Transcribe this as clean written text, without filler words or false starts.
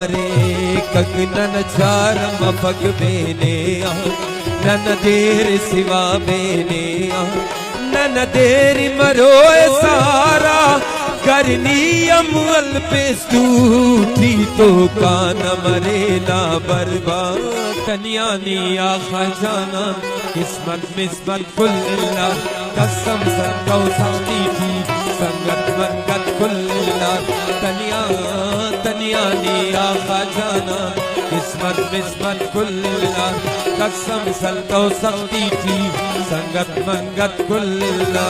रे कगनन चार मफक बेने नन देर सिवा बेने नन देर मरोए सारा करनी अमल पे स्तूठी तो कान मरेला बर्बाद तनियानी आखा जाना किस्मत मिस्मत कुल्ला कसम सरकौ साथी थी संगत मंगत कुल्ला तनिया तनियानी आखा जाना किस्मत मिस्मत कुल्ला कसम सरकौ साथी थी संगत मंगत कुल्ला।